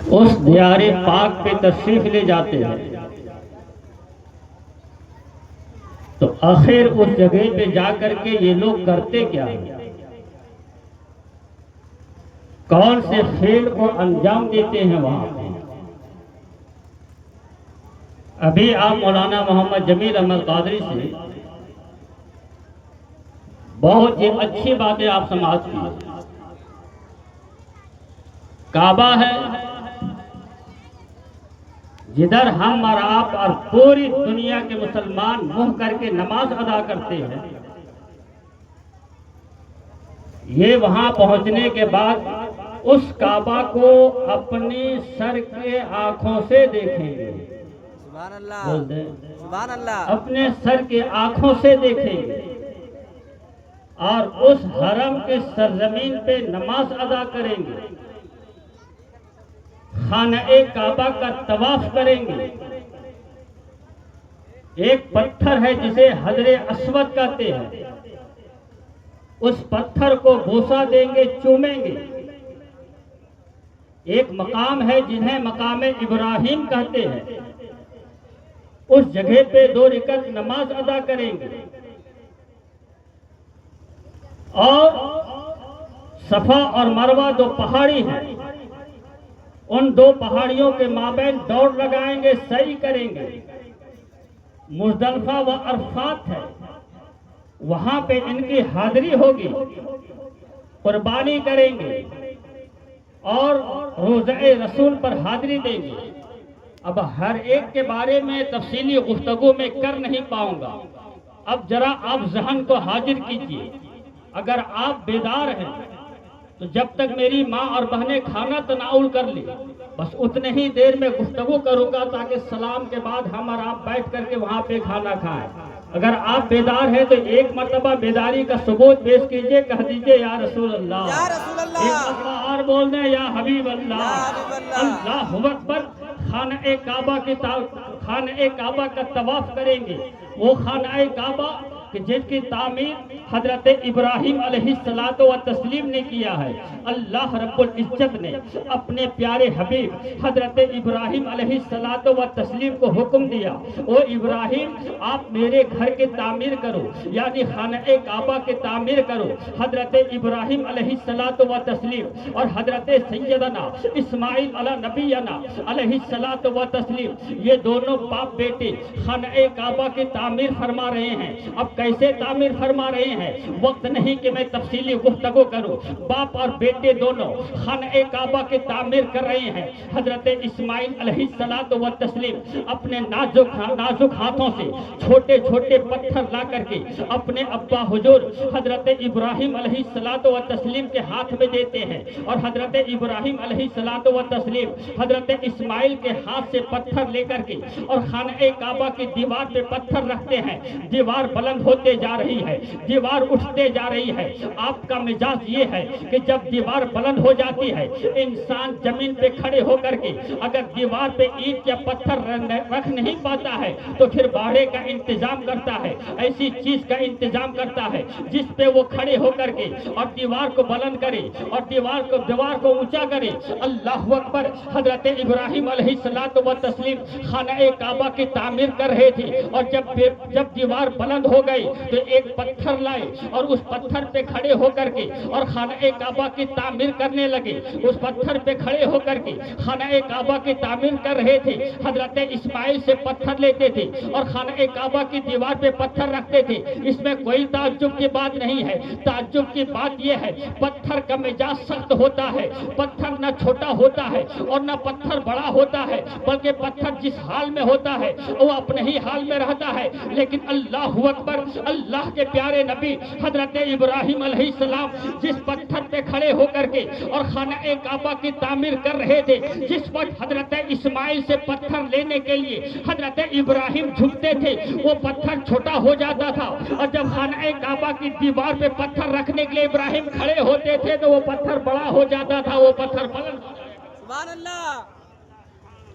اس دیار پاک پہ تشریف لے جاتے ہیں تو آخر اس جگہ پہ جا کر کے یہ لوگ کرتے کیا ہیں؟ کون سے فعل کو انجام دیتے ہیں وہاں پہ؟ ابھی آپ مولانا محمد جمیل احمد قادری سے بہت ہی اچھی باتیں آپ سماعت کی۔ کعبہ ہے جدھر ہم اور آپ اور پوری دنیا کے مسلمان منہ کر کے نماز ادا کرتے ہیں، یہ وہاں پہنچنے کے بعد اس کعبہ کو اپنی سر کے آنکھوں سے دیکھیں گے۔ سبحان اللہ، بول دیں، سبحان اللہ، اپنے سر کے آنکھوں سے دیکھیں گے اور اس حرم کے سرزمین پہ نماز ادا کریں گے، خانہ کعبہ کا طواف کریں گے۔ ایک پتھر ہے جسے حجر اسود کہتے ہیں، اس پتھر کو بوسہ دیں گے، چومیں گے۔ ایک مقام ہے جنہیں مقام ابراہیم کہتے ہیں، اس جگہ پہ 2 رکعت نماز ادا کریں گے اور صفا اور مروہ 2 پہاڑی ہیں، ان 2 پہاڑیوں کے مابین دوڑ لگائیں گے، سعی کریں گے۔ مزدلفہ و عرفات ہے، وہاں پہ ان کی حاضری ہوگی، قربانی کریں گے اور روضہ رسول پر حاضری دیں گے۔ اب ہر ایک کے بارے میں تفصیلی گفتگو میں کر نہیں پاؤں گا، اب ذرا آپ ذہن کو حاضر کیجئے۔ اگر آپ بیدار ہیں تو جب تک میری ماں اور بہنیں کھانا تناول کر لیں، بس اتنے ہی دیر میں گفتگو کروں گا تاکہ سلام کے بعد ہم اور آپ بیٹھ کر کے وہاں پہ کھانا کھائیں۔ اگر آپ بیدار ہیں تو ایک مرتبہ بیداری کا ثبوت پیش کیجئے، کہہ دیجئے یا رسول اللہ، یا رسول اللہ، ایک مرتبہ اور بول دیں یا حبیب اللہ، یا حبیب اللہ۔ اللہ اکبر۔ خانہ کعبہ کا طواف کریں گے، وہ خانہ کعبہ کہ جن کی تعمیر حضرت ابراہیم علیہ السلام نے کیا ہے۔ اللہ رب العزت نے اپنے پیارے حبیب حضرت ابراہیم علیہ السلام کو حکم دیا، او ابراہیم آپ میرے گھر کی تعمیر کرو، یعنی خانہ کعبہ کی تعمیر کرو۔ حضرت ابراہیم علیہ السلام اور حضرت سیدنا اسماعیل علی نبینا علیہ السلام، یہ دونوں باپ بیٹے خانہ کعبہ کی تعمیر فرما رہے ہیں۔ اب کیسے تعمیر فرما رہے ہیں؟ وقت نہیں کہ میں تفصیلی گفتگو کروں۔ باپ اور بیٹے دونوں خانہ کعبہ کی تعمیر کر رہے ہیں۔ حضرت اسماعیل علیہ السلام اپنے نازک ہاتھوں سے چھوٹے چھوٹے پتھر لا کر کے اپنے ابا حضور حضرت ابراہیم علیہ السلام کے ہاتھ میں دیتے ہیں، اور حضرت ابراہیم علیہ السلام حضرت اسماعیل کے ہاتھ سے پتھر لے کر کے اور خانہ کعبہ کی دیوار پہ پتھر رکھتے ہیں۔ دیوار بلند ہوتے جا رہی ہے، دیوار اٹھتے جا رہی ہے۔ آپ کا مزاج یہ ہے کہ جب دیوار بلند ہو جاتی ہے، انسان زمین پہ کھڑے ہو کر کے اگر دیوار پہ اینٹ یا پتھر رکھ نہیں پاتا ہے تو پھر باڑے کا انتظام کرتا ہے، ایسی چیز کا انتظام کرتا ہے جس پہ وہ کھڑے ہو کر کے اور دیوار کو بلند کرے اور دیوار کو اونچا کرے۔ اللہ اکبر۔ حضرت ابراہیم علیہ السلام خانہ کعبہ کی تعمیر کر رہے تھے، اور جب دیوار بلند ہو گئی تو ایک پتھر لائے اور اس پتھر پہ کھڑے ہو کر کے اور خانہ کعبہ کی تعمیر کرنے لگے۔ اس پتھر پہ کھڑے ہو کر کے خانہ کعبہ کی تعمیر کر رہے تھے۔ حضرت اسماعیل سے پتھر لیتے تھے اور خانہ کعبہ کی دیوار پہ پتھر رکھتے تھے۔ اس میں کوئی تعجب کی بات نہیں ہے۔ تعجب کی بات یہ ہے پتھر کا مزاج سخت ہوتا ہے، پتھر نہ چھوٹا ہوتا ہے اور نہ پتھر بڑا ہوتا ہے، بلکہ پتھر جس حال میں ہوتا ہے وہ اپنے ہی حال میں رہتا ہے۔ لیکن اللہ اکبر، اللہ کے پیارے نبی حضرت ابراہیم علیہ السلام جس پتھر پہ کھڑے ہو کر کے اور خانہ کعبہ کی تعمیر کر رہے تھے، جس وقت حضرت اسماعیل سے پتھر لینے کے لیے حضرت ابراہیم جھکتے تھے، وہ پتھر چھوٹا ہو جاتا تھا، اور جب خانہ کعبہ کی دیوار پہ پتھر رکھنے کے لیے ابراہیم کھڑے ہوتے تھے تو وہ پتھر بڑا ہو جاتا تھا، وہ پتھر بلند ہو جاتا تھا۔ سبحان اللہ۔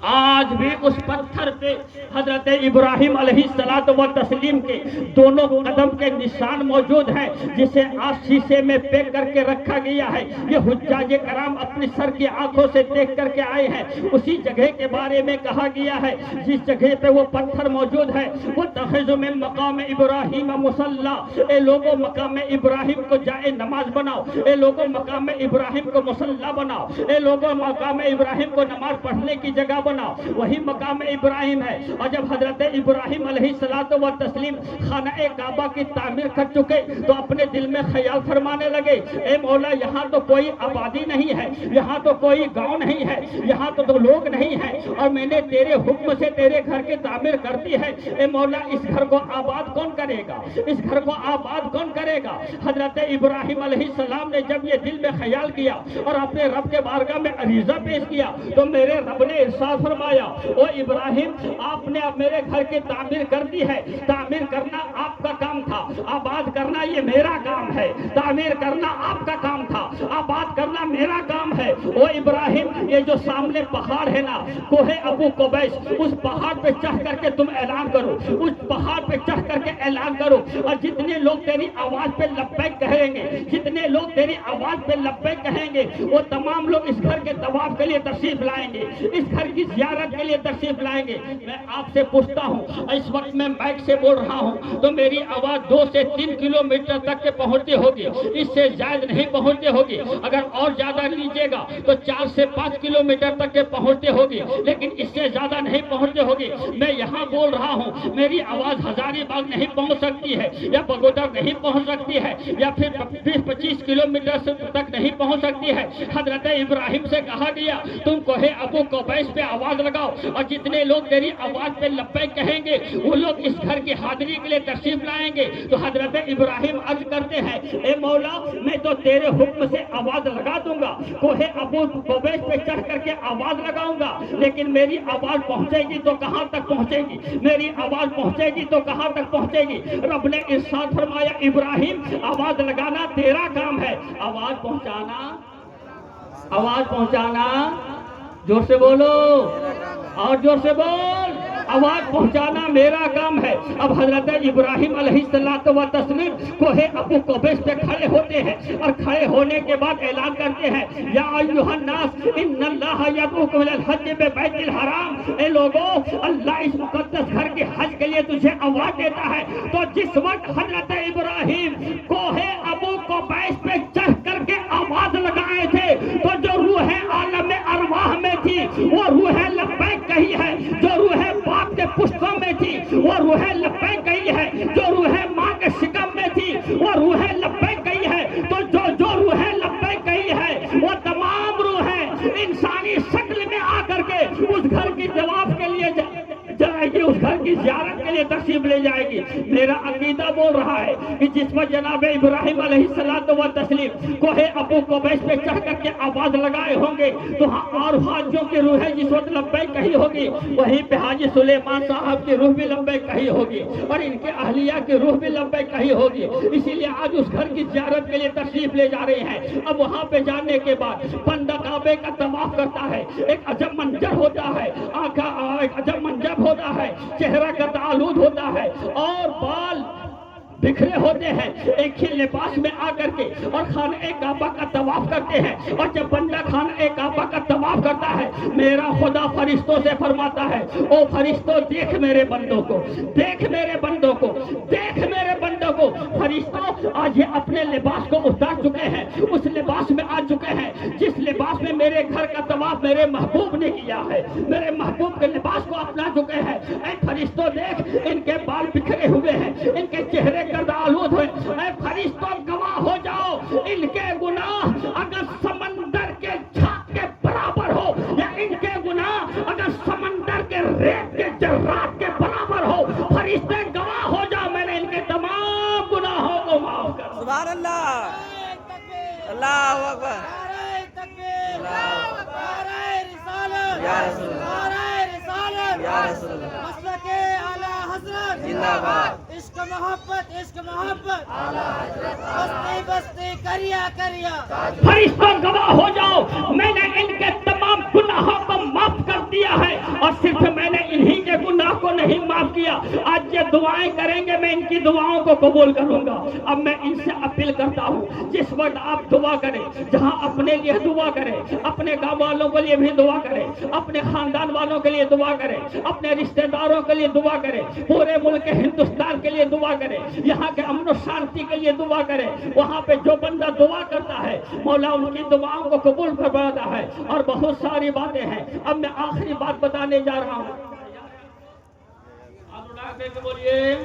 آج بھی اس پتھر پہ حضرت ابراہیم علیہ الصلوۃ والتسلیم کے دونوں قدم کے نشان موجود ہیں، جسے آج شیشے میں پیک کر کے رکھا گیا ہے۔ یہ حجاج کرام اپنی سر کی آنکھوں سے دیکھ کر کے آئے ہیں۔ اسی جگہ کے بارے میں کہا گیا ہے جس جگہ پہ وہ پتھر موجود ہے، وہ تخذ من مقام ابراہیم مصلی، اے لوگوں مقام ابراہیم کو جائے نماز بناؤ، اے لوگوں مقام ابراہیم کو مصلی بناؤ، اے لوگوں مقام ابراہیم کو نماز پڑھنے کی جگہ بناؤ۔ وہی مقام ابراہیم ہے۔ اور جب حضرت ابراہیم علیہ الصلوۃ والتسلیم خانہ کعبہ کی تعمیر کر چکے تو اپنے دل میں خیال فرمانے لگے، اے مولا یہاں تو کوئی آبادی نہیں ہے، یہاں تو کوئی گاؤں نہیں ہے، یہاں تو لوگ نہیں ہیں، اور میں نے تیرے حکم سے تیرے گھر کی تعمیر کر دی ہے، اے مولا اس گھر کو آباد کون کرے گا، اس گھر کو آباد کون کرے گا۔ حضرت ابراہیم علیہ السلام نے جب یہ دل میں خیال کیا اور اپنے رب کے بارگاہ میں عریضہ پیش کیا تو میرے رب نے ارشاد فرمایا، او ابراہیم آپ نے اب میرے گھر کی تعمیر کر دی ہے، تعمیر کرنا آپ کا کام تھا، آباد کرنا یہ میرا کام ہے، تعمیر کرنا آپ کا کام تھا، آباد کرنا میرا کام ہے۔ او ابراہیم یہ جو سامنے پہاڑ ہے نا، کوہ ابو قبیس، اس پہاڑ پہ چڑھ کر کے تم اعلان کرو، اس پہاڑ پہ چڑھ کر کے اعلان کرو، اور جتنے لوگ تیری آواز پہ لبیک کہیں گے، جتنے لوگ تیری آواز پہ لبیک کہیں گے، وہ تمام لوگ اس گھر کے طواف کے لیے تشریف لائیں گے، اس گھر کی زیارت کے لیے تشریف لائیں گے۔ میں آپ سے پوچھتا ہوں، اس وقت میں مائک سے بول رہا ہوں تو میری آواز 2 سے 3 کلومیٹر تک کے پہنچتی ہوگی، اس سے زائد نہیں پہنچتی ہوگی، اگر اور زیادہ لیجیے گا تو 4 سے 5 کلومیٹر تک کے پہنچتے ہوگی، لیکن اس سے زیادہ نہیں پہنچتے ہوگی۔ میں یہاں بول رہا ہوں، میری آواز ہزاری باغ نہیں پہنچ سکتی ہے، یا بگودا نہیں پہنچ سکتی ہے، یا پھر 20-25 کلومیٹر تک نہیں پہنچ سکتی ہے۔ حضرت ابراہیم سے کہا گیا تم کوہ ابو قبیس پہ آواز لگاؤ، اور جتنے لوگ تیری آواز پہ لبیک کہیں گے وہ لوگ اس گھر کی حاضری کے لیے تشریف لائیں گے۔ تو حضرت ابراہیم عرض کرتے ہیں، اے مولا میں تو تیرے حکم سے آواز لگا دوں گا، کوہ ابو قبیس پہ چڑھ کر کے آواز لگاؤں گا، لیکن میری آواز پہنچے گی تو کہاں تک پہنچے گی، میری آواز پہنچے گی تو کہاں تک پہنچے گی۔ رب نے ارشاد فرمایا، ابراہیم آواز لگانا تیرا کام ہے، آواز پہنچانا زور سے بولو اور زور سے بول، آواز پہنچانا میرا کام ہے۔ اب حضرت ابراہیم علیہ الصلوۃ والتسلیم کوہ ابو قبیس پہ کھڑے ہوتے ہیں، اور کھڑے ہونے کے بعد اعلان کرتے ہیں، یا ایھا الناس ان اللہ یدعوکم الی الحج ببیت الحرام، اے لوگوں اللہ اس مقدس گھر کے حج کے لیے تجھے آواز دیتا ہے۔ تو جس وقت حضرت ابراہیم کوہ ابو قبیس پہ چڑھ کر کے آواز لگائے تھے تو جو روح عالم ارواح میں تھی وہ روح لبیک کہی ہے، جو روح باپ کے پشتوں میں تھی وہ روح لبیک کہی ہے، جو روح ماں کے شکم میں تھی وہ روح لبیک کہی ہے۔ تو جو روح لبیک کہی ہے وہ تمام روحیں انسانی شکل میں آ کر کے اس گھر کی جواب کے لیے جائے گی، اس گھر کی زیارت کے لیے تشریف لے جائے گی۔ میرا عقیدہ بول رہا ہے کہ جس وقت جناب ابراہیم علیہ الصلوۃ والتسلیم کوہ ابو قبیس پہ چڑھ کر کے آواز لگائے ہوں گے تو اور حاجیوں کی روحیں جس وقت لبیک کہی ہوگی، وہیں پہ حاجی سلیمان صاحب کی روح بھی لبیک کہی ہوگی، اور ان کے اہلیہ کی روح بھی لبیک کہی ہوگی۔ اسی لیے آج اس گھر کی زیارت کے لیے تشریف لے جا رہے ہیں۔ اب وہاں پہ جانے کے بعد بندہ کعبے کا طواف کرتا ہے، ایک عجب منظر ہوتا ہے، ایک عجب منظر ہوتا ہے، چہرہ کا تعالود ہوتا ہے، اور بال بکھرے ہوتے ہیں، ایک ہی لباس میں آ کر کے اور خانہ کعبہ کا طواف کرتے ہیں۔ اور جب بندہ خانہ کعبہ کا طواف کرتا ہے، میرا خدا فرشتوں سے فرماتا ہے، او فرشتوں دیکھ میرے بندوں کو، دیکھ میرے بندوں کو، دیکھ میرے بندوں کو۔ فرشتوں آج یہ اپنے لباس کو اتار چکے ہیں، اس لباس میں آ چکے ہیں جس لباس میں میرے گھر کا طواف میرے محبوب نے کیا ہے، میرے محبوب کے لباس کو اپنا چکے ہیں۔ اے فرشتوں دیکھ، ان کے بال بکھرے ہوئے ہیں، ان کے چہرے گرد آلود ہوئے، اے فرشتوں گواہ ہو جاؤ، ان کے گناہ اگر سمندر کے جھاگ کے برابر ہو، یا ان کے گناہ اگر سمندر کے ریت کے جرات کے برابر ہو، فرشتے گواہ ہو جاؤ، میں نے ان کے تمام گناہوں کو معاف کر۔ سبحان اللہ، اللہ اکبر، یا رسول اللہ، یا رسول اللہ، مسلک اعلی حضرت زندہ باد، عشق محبت، عشق محبت، بستی بستی کریا کریا۔ فرشتوں گواہ ہو جاؤ، میں نے ان کے تمام گناہوں کو معاف کر دیا ہے۔ دعائیں کریں گے میں ان کی دعاؤں کو قبول کروں گا۔ اب میں ان سے اپیل کرتا ہوں، جس وقت آپ دعا کریں، جہاں اپنے لیے دعا کریں، اپنے گاؤں والوں کے لیے بھی دعا کریں، اپنے خاندان والوں کے لیے دعا کریں، اپنے رشتہ داروں کے لیے دعا کریں، پورے ملک ہندوستان کے لیے دعا کریں، یہاں کے امن و شانتی کے لیے دعا کریں۔ وہاں پہ جو بندہ دعا کرتا ہے مولا ان کی دعاؤں کو قبول فرماتا ہے۔ اور بہت ساری باتیں ہیں، اب میں آخری بات بتانے جا رہا ہوں۔ بولیے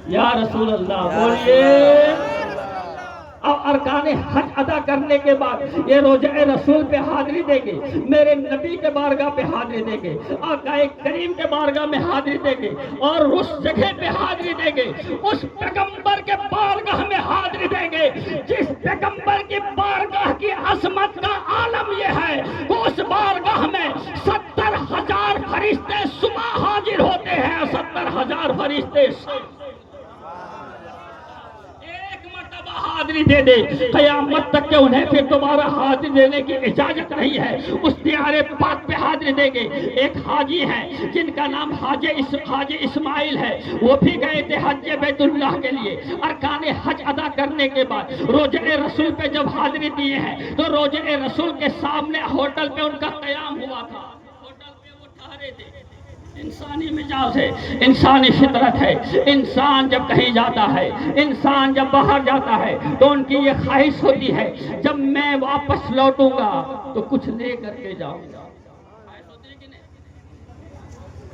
یا رسول اللہ، بولیے۔ اور ارکان حج ادا کرنے کے بعد یہ روزہ رسول پہ حاضری دیں گے، میرے نبی کے بارگاہ پہ حاضری دیں گے، آقا کریم کے بارگاہ میں حاضری دیں گے، اور اس جگہ پہ حاضری دیں گے، اس پیغمبر کے بارگاہ میں حاضری دیں گے جس پیغمبر کی بارگاہ کی عظمت کا عالم یہ ہے کہ اس بارگاہ میں 70,000 فرشتے صبح حاضر ہوتے ہیں، 70,000 فرشتے حاضری دے دے، قیامت تک کہ انہیں پھر دوبارہ حاضری دینے کی اجازت نہیں ہے۔ اس دیارے پاک پہ حاضری دیں گے۔ ایک حاجی ہے جن کا نام حاجی اسماعیل ہے، وہ بھی گئے تھے حج بیت اللہ کے لیے۔ ارکان حج ادا کرنے کے بعد روزہ رسول پہ جب حاضری دیے ہیں تو روزہ رسول کے سامنے ہوٹل پہ ان کا قیام ہوا تھا، ہوٹل پہ وہ ٹھہرے تھے۔ انسانی مزاج ہے، انسانی فطرت ہے، انسان جب کہیں جاتا ہے، انسان جب باہر جاتا ہے تو ان کی یہ خواہش ہوتی ہے جب میں واپس لوٹوں گا تو کچھ لے کر کے جاؤں گا،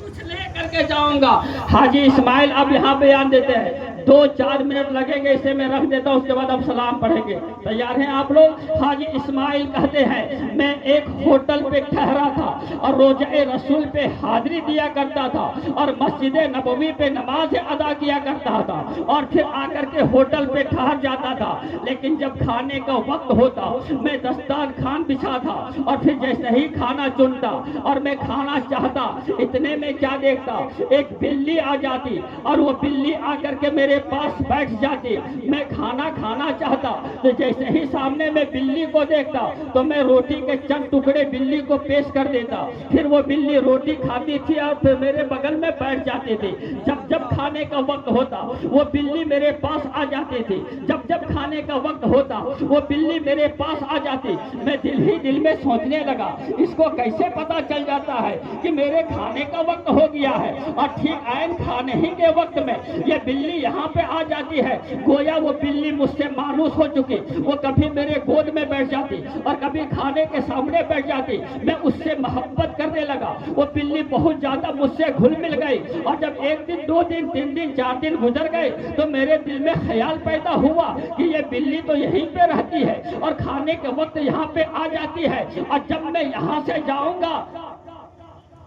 کچھ لے کر کے جاؤں گا۔ حاجی اسماعیل اب یہاں بیان دیتے ہیں، 2-4 منٹ لگیں گے، اسے میں رکھ دیتا ہوں، اس کے بعد اب سلام پڑھیں گے۔ تیار ہیں آپ لوگ؟ حاجی اسماعیل کہتے ہیں میں ایک ہوٹل پہ ٹھہرا تھا اور روزہ رسول پہ حاضری دیا کرتا تھا اور مسجد نبوی پہ نماز ادا کیا کرتا تھا اور پھر آ کر کے ہوٹل پہ ٹھہر جاتا تھا، لیکن جب کھانے کا وقت ہوتا میں دسترخوان بچھا تھا اور پھر جیسے ہی کھانا چنتا اور میں کھانا چاہتا، اتنے میں کیا دیکھتا، ایک بلی آ جاتی اور وہ بلی آ کر کے میرے پاس بیٹھ جاتی۔ میں کھانا کھانا چاہتا تو جیسے ہی سامنے میں بلی کو دیکھتا تو میں روٹی کے چند ٹکڑے بلی کو پیش کر دیتا، پھر وہ بلی روٹی کھاتی تھی اور پھر میرے بغل میں بیٹھ جاتی تھی۔ جب جب کھانے کا وقت ہوتا وہ بلی میرے پاس آ جاتی تھی، جب جب کھانے کا وقت ہوتا وہ بلی میرے پاس آ جاتی۔ میں دل ہی دل میں سوچنے لگا اس کو کیسے پتا چل جاتا ہے کہ میرے کھانے کا وقت ہو گیا ہے، اور ٹھیک عین کھانے ہی کے وقت میں یہ بلی یہاں پہ آ جاتی ہے۔ گویا وہ بلی مجھ سے مانوس ہو چکی، وہ کبھی میرے گود میں بیٹھ جاتی اور کبھی کھانے کے سامنے بیٹھ جاتی۔ میں اس سے محبت کرنے لگا، وہ بلی بہت زیادہ مجھ سے گھل مل گئی، اور جب 1 دن 2 دن 3 دن 4 دن گزر گئے تو میرے دل میں خیال پیدا ہوا کہ یہ بلی تو یہیں پہ رہتی ہے اور کھانے کے وقت یہاں پہ آ جاتی ہے، اور جب میں یہاں سے جاؤں گا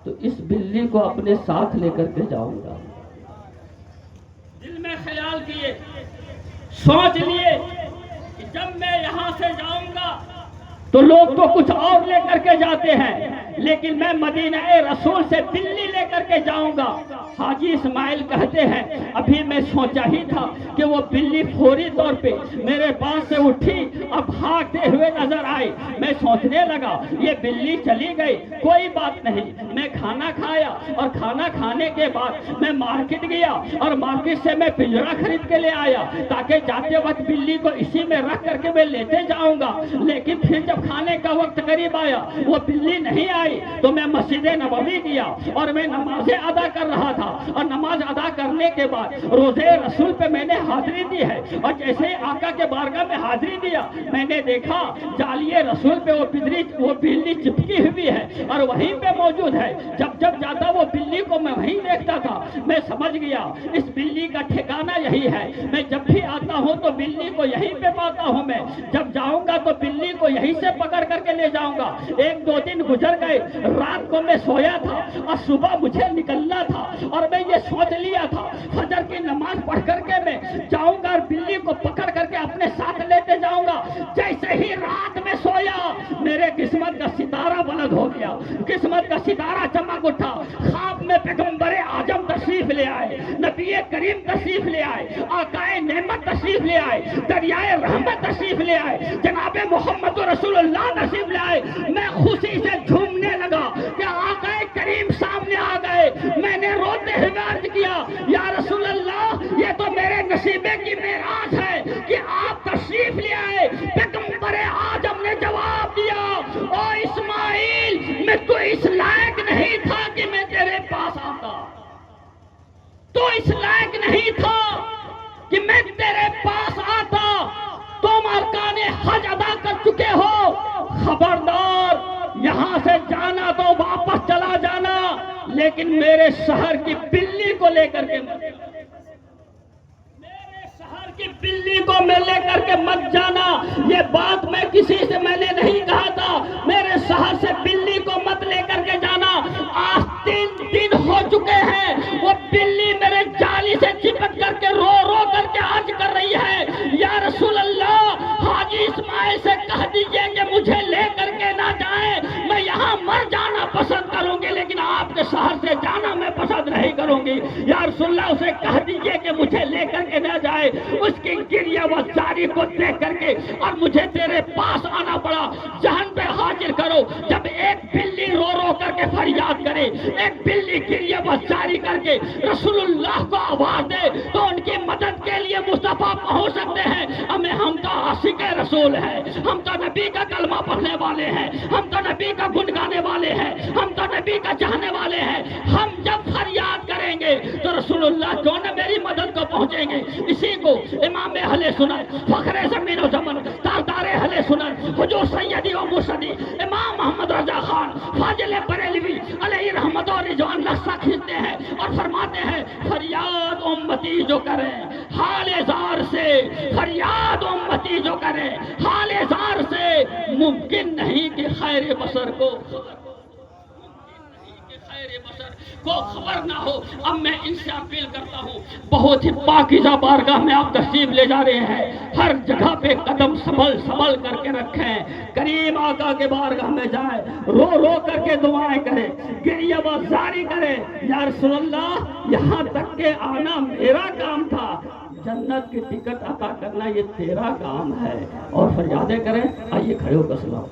تو اس بلی کو اپنے ساتھ لے کر کے جاؤں گا۔ دل میں خیال کیے، سوچ لیے کہ جب میں یہاں سے جاؤں گا تو لوگ تو کچھ اور لے کر کے جاتے ہیں، لیکن میں مدینہ رسول سے بلی لے کر کے جاؤں گا۔ حاجی اسماعیل کہتے ہیں ابھی میں سوچا ہی تھا کہ وہ بلی فوری طور پہ میرے پاس سے اٹھی اور بھاگتے ہوئے نظر آئی۔ میں سوچنے لگا یہ بلی چلی گئی، کوئی بات نہیں۔ میں کھانا کھایا اور کھانا کھانے کے بعد میں مارکیٹ گیا اور مارکیٹ سے میں پنجرا خرید کے لے آیا تاکہ جاتے وقت بلی کو اسی میں رکھ کر کے میں لیتے جاؤں گا۔ لیکن پھر جب کھانے کا وقت قریب آیا وہ بلی نہیں آئی تو میں مسجد نبوی گیا اور میں نمازیں ادا کر رہا تھا، اور نماز ادا کرنے کے بعد روزے رسول پہ میں نے حاضری دی ہے، اور جیسے ہی آقا کے بارگاہ میں حاضری دیا میں نے دیکھا جالیے رسول پہ وہ بلی چپکی ہوئی ہے اور وہیں پہ موجود ہے۔ جب جب جاتا وہ بلی کو میں وہیں دیکھتا تھا، میں سمجھ گیا اس بلی کا ٹھکانہ یہی ہے۔ میں جب بھی آتا ہوں تو بلی کو یہیں پہ پاتا ہوں، میں جب جاؤں گا تو بلی کو یہیں سے پکڑ کر کے لے جاؤں گا۔ 1-2 دن گزر گئے، رات کو میں سویا تھا اور صبح مجھے نکلنا تھا، اور میں یہ سوچ لیا تھا فجر کی نماز پڑھ کر کے میں جاؤں گا اور بلی کو پکڑ کر کے اپنے ساتھ لیتے جاؤں گا۔ جیسے ہی رات میں سویا میرے قسمت کا ستارہ بلند ہو گیا، قسمت کا ستارہ چمک اٹھا۔ خواب میں پیغمبر اعظم تشریف لے آئے، نبی کریم تشریف لے آئے، آقائے نعمت تشریف لے آئے، دریائے رحمت تشریف لے آئے، جناب محمد رسول اللہ تشریف لے آئے۔ میں خوشی سے جھومنے لگا کہ آقائے کریم سامنے آ گئے۔ میں نے روتے ہوئے عرض کیا یا رسول کی معراج ہے کہ آپ تشریف لے آئے. پیغمبر اعظم نے جواب دیا او اسماعیل میں تو اس لائق نہیں تھا کہ میں تیرے پاس آتا, تو اس لائق نہیں تھا کہ میں تیرے پاس آتا. تم ارکان حج ادا کر چکے ہو, خبردار یہاں سے جانا تو واپس چلا جانا, لیکن میرے شہر کی بلی کو لے کر کے مت, میرے شہر کی بلی کو میں لے کر کے مت جانا. یہ بات میں کسی سے میں نے نہیں کہا تھا, میرے شہر سے بلی کو مت لے کر کے جانا. آج 3 دن ہو چکے ہیں, وہ بلی میرے جالی سے چپک کر کے رو رو کر کے عرض کر رہی ہے یا رسول اللہ حاجی اسماعیل سے کہہ دیجئے کہ مجھے لے کر کے نہ جائیں, میں یہاں مر جانا پسند کروں گی لیکن آپ کے شہر سے جانا میں پسند نہیں کروں گی. یا رسول اللہ اسے کہہ دیجئے کہ مجھے لے کر کے نہ جائے. اس کی گریہ و زاری کو دیکھ کر کے اور مجھے تیرے پاس آنا پڑا. ذہن پہ حاضر کرو, جب ایک بلی رو رو کر کے فریاد کرے, ایک بلی گریہ و زاری کر کے رسول اللہ کو آواز دے تو ان کی مدد کے لیے مصطفیٰ پہنچ سکتے ہیں. ہم تو عاشق رسول ہیں, ہم تو نبی کا کلمہ پڑھنے والے ہیں, ہم تو نبی کا گن گانے والے ہیں, ہم تو نبی کا چاہنے والے ہیں. ہم جب فریاد کریں گے تو رسول اللہ جو نہ میری مدد کو پہنچیں گے. اسی کو امام اہل سنت, فخر زمین و زمن, تاجدار اہل سنت, حضور سیدی و مرشدی امام محمد رضا خان فاضل بریلوی علیہ رحمت و رضوان لفظہ کھینچتے ہیں اور فرماتے ہیں فریاد امتی جو کرے حال زار سے, فریاد امتی جو کرے حال زار سے, ممکن نہیں کہ خیر بشر کو خبر نہ ہو. اب میں ان سے اپیل کرتا ہوں, بہت ہی پاکیزہ بارگاہ میں آپ تشریف لے جا رہے ہیں, ہر جگہ پہ قدم سنبھل کر کے رکھیں. کریم آقا کے بارگاہ میں جائیں, رو رو کر کے دعائیں کریں, گریہ و زاری کریں. یا رسول اللہ یہاں تک کہ آنا میرا کام تھا, جنت کی ٹکٹ عطا کرنا یہ تیرا کام ہے. اور فریادیں کریں. آئیے کھڑے ہو کر سلام.